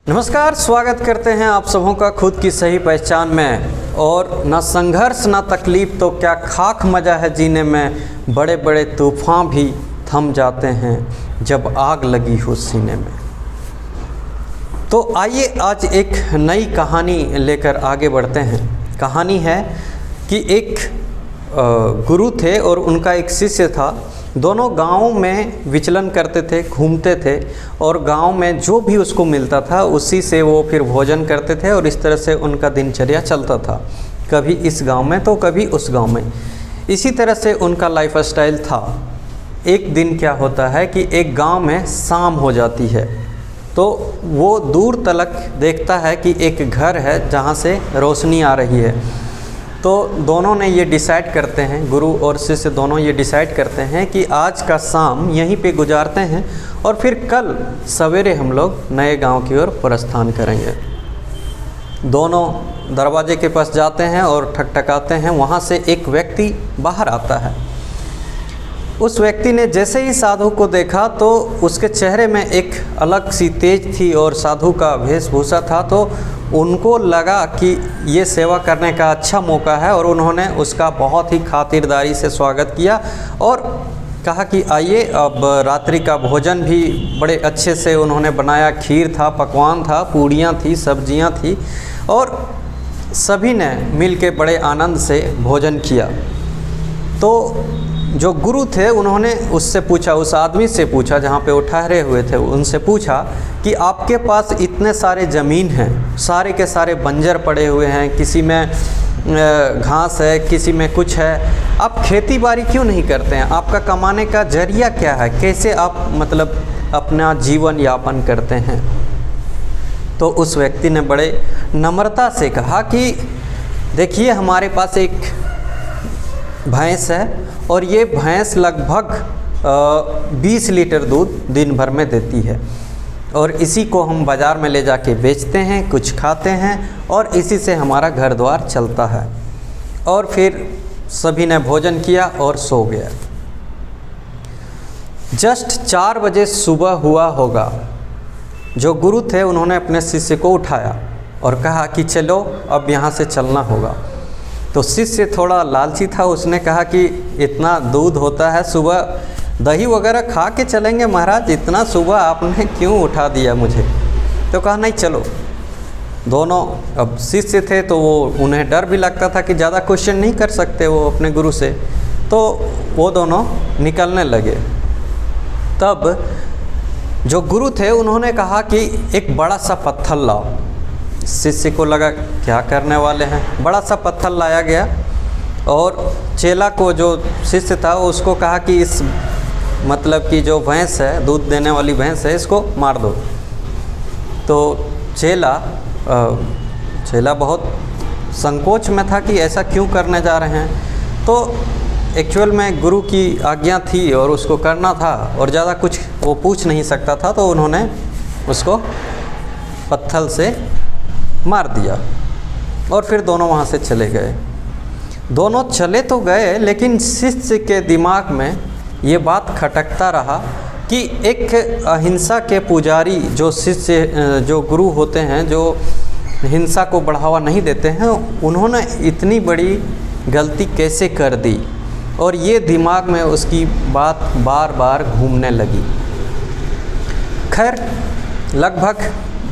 नमस्कार, स्वागत करते हैं आप सबों का खुद की सही पहचान में। और ना संघर्ष ना तकलीफ़ तो क्या खाक मज़ा है जीने में, बड़े बड़े तूफ़ान भी थम जाते हैं जब आग लगी हो सीने में। तो आइए आज एक नई कहानी लेकर आगे बढ़ते हैं। कहानी है कि एक गुरु थे और उनका एक शिष्य था। दोनों गाँव में विचलन करते थे, घूमते थे और गांव में जो भी उसको मिलता था उसी से वो फिर भोजन करते थे और इस तरह से उनका दिनचर्या चलता था। कभी इस गांव में तो कभी उस गांव में, इसी तरह से उनका लाइफस्टाइल था। एक दिन क्या होता है कि एक गांव में शाम हो जाती है तो वो दूर तलक देखता है कि एक घर है जहाँ से रोशनी आ रही है। तो दोनों ने ये डिसाइड करते हैं, गुरु और शिष्य दोनों ये डिसाइड करते हैं कि आज का शाम यहीं पे गुजारते हैं और फिर कल सवेरे हम लोग नए गांव की ओर प्रस्थान करेंगे। दोनों दरवाजे के पास जाते हैं और ठकठकाते हैं। वहाँ से एक व्यक्ति बाहर आता है। उस व्यक्ति ने जैसे ही साधु को देखा तो उसके चेहरे में एक अलग सी तेज थी और साधु का वेशभूषा था। तो उनको लगा कि ये सेवा करने का अच्छा मौका है और उन्होंने उसका बहुत ही खातिरदारी से स्वागत किया और कहा कि आइए, अब रात्रि का भोजन भी बड़े अच्छे से उन्होंने बनाया। खीर था, पकवान था, पूड़ियाँ थी, सब्जियाँ थी और सभी ने मिल के बड़े आनंद से भोजन किया। तो जो गुरु थे उन्होंने उससे पूछा, उस आदमी से पूछा जहाँ पे वो ठहरे हुए थे, उनसे पूछा कि आपके पास इतने सारे ज़मीन हैं, सारे के सारे बंजर पड़े हुए हैं, किसी में घास है, किसी में कुछ है, आप खेती बाड़ी क्यों नहीं करते हैं? आपका कमाने का जरिया क्या है? कैसे आप मतलब अपना जीवन यापन करते हैं? तो उस व्यक्ति ने बड़े नम्रता से कहा कि देखिए, हमारे पास एक भैंस है और ये भैंस लगभग 20 लीटर दूध दिन भर में देती है और इसी को हम बाज़ार में ले जाके बेचते हैं, कुछ खाते हैं और इसी से हमारा घर द्वार चलता है। और फिर सभी ने भोजन किया और सो गया। जस्ट 4 बजे सुबह हुआ होगा। जो गुरु थे उन्होंने अपने शिष्य को उठाया और कहा कि चलो अब यहाँ से चलना होगा। तो शिष्य थोड़ा लालची था, उसने कहा कि इतना दूध होता है, सुबह दही वगैरह खा के चलेंगे महाराज, इतना सुबह आपने क्यों उठा दिया मुझे? तो कहा नहीं चलो। दोनों अब शिष्य थे तो वो उन्हें डर भी लगता था कि ज़्यादा क्वेश्चन नहीं कर सकते वो अपने गुरु से, तो वो दोनों निकलने लगे। तब जो गुरु थे उन्होंने कहा कि एक बड़ा सा पत्थर लाओ। शिष्य को लगा क्या करने वाले हैं, बड़ा सा पत्थर लाया गया और चेला को, जो शिष्य था, उसको कहा कि इस मतलब कि जो भैंस है, दूध देने वाली भैंस है, इसको मार दो। तो चेला बहुत संकोच में था कि ऐसा क्यों करने जा रहे हैं। तो एक्चुअल में गुरु की आज्ञा थी और उसको करना था और ज़्यादा कुछ वो पूछ नहीं सकता था, तो उन्होंने उसको पत्थर से मार दिया और फिर दोनों वहाँ से चले गए। दोनों चले तो गए लेकिन शिष्य के दिमाग में ये बात खटकता रहा कि एक अहिंसा के पुजारी, जो शिष्य जो गुरु होते हैं, जो हिंसा को बढ़ावा नहीं देते हैं, उन्होंने इतनी बड़ी गलती कैसे कर दी? और ये दिमाग में उसकी बात बार बार घूमने लगी। खैर लगभग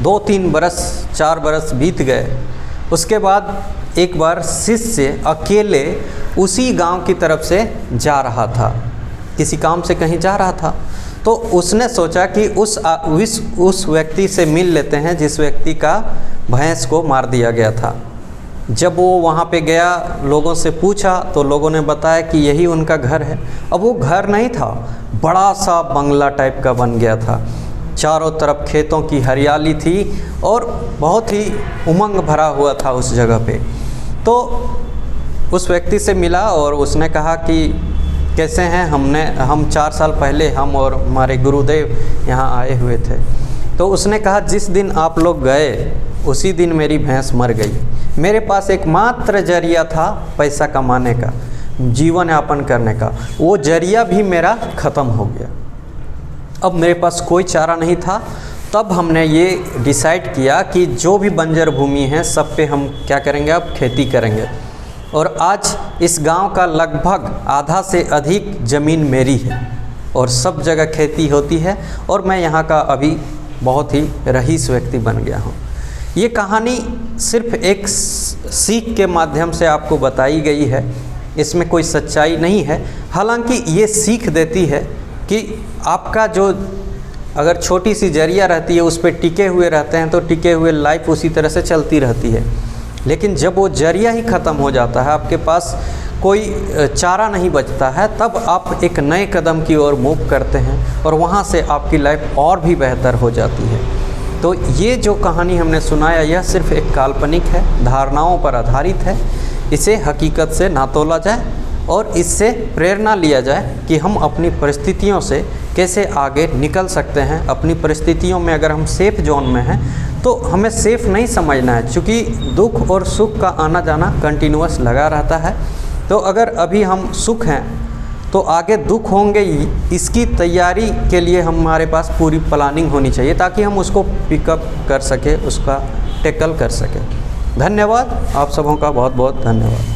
2-3 बरस 4 बरस बीत गए। उसके बाद एक बार शिष्य अकेले उसी गांव की तरफ से जा रहा था, किसी काम से कहीं जा रहा था। तो उसने सोचा कि उस व्यक्ति से मिल लेते हैं जिस व्यक्ति का भैंस को मार दिया गया था। जब वो वहाँ पे गया, लोगों से पूछा तो लोगों ने बताया कि यही उनका घर है। अब वो घर नहीं था, बड़ा सा बंगला टाइप का बन गया था। चारों तरफ खेतों की हरियाली थी और बहुत ही उमंग भरा हुआ था उस जगह पे। तो उस व्यक्ति से मिला और उसने कहा कि कैसे हैं? हम 4 साल पहले हम और हमारे गुरुदेव यहाँ आए हुए थे। तो उसने कहा जिस दिन आप लोग गए उसी दिन मेरी भैंस मर गई। मेरे पास एकमात्र जरिया था पैसा कमाने का, जीवन यापन करने का, वो जरिया भी मेरा ख़त्म हो गया। अब मेरे पास कोई चारा नहीं था तब हमने ये डिसाइड किया कि जो भी बंजर भूमि है सब पे हम क्या करेंगे, अब खेती करेंगे। और आज इस गांव का लगभग आधा से अधिक ज़मीन मेरी है और सब जगह खेती होती है और मैं यहाँ का अभी बहुत ही रईस व्यक्ति बन गया हूँ। ये कहानी सिर्फ एक सीख के माध्यम से आपको बताई गई है, इसमें कोई सच्चाई नहीं है। हालांकि ये सीख देती है कि आपका जो अगर छोटी सी जरिया रहती है उस पर टिके हुए रहते हैं तो टिके हुए लाइफ उसी तरह से चलती रहती है। लेकिन जब वो जरिया ही ख़त्म हो जाता है, आपके पास कोई चारा नहीं बचता है, तब आप एक नए कदम की ओर मूव करते हैं और वहाँ से आपकी लाइफ और भी बेहतर हो जाती है। तो ये जो कहानी हमने सुनाया यह सिर्फ एक काल्पनिक है, धारणाओं पर आधारित है। इसे हकीकत से ना तोला जाए और इससे प्रेरणा लिया जाए कि हम अपनी परिस्थितियों से कैसे आगे निकल सकते हैं। अपनी परिस्थितियों में अगर हम सेफ़ जोन में हैं तो हमें सेफ़ नहीं समझना है, क्योंकि दुख और सुख का आना जाना कंटिन्यूअस लगा रहता है। तो अगर अभी हम सुख हैं तो आगे दुख होंगे ही, इसकी तैयारी के लिए हमारे पास पूरी प्लानिंग होनी चाहिए ताकि हम उसको पिकअप कर सकें, उसका टैकल कर सकें। धन्यवाद, आप सबों का बहुत बहुत धन्यवाद।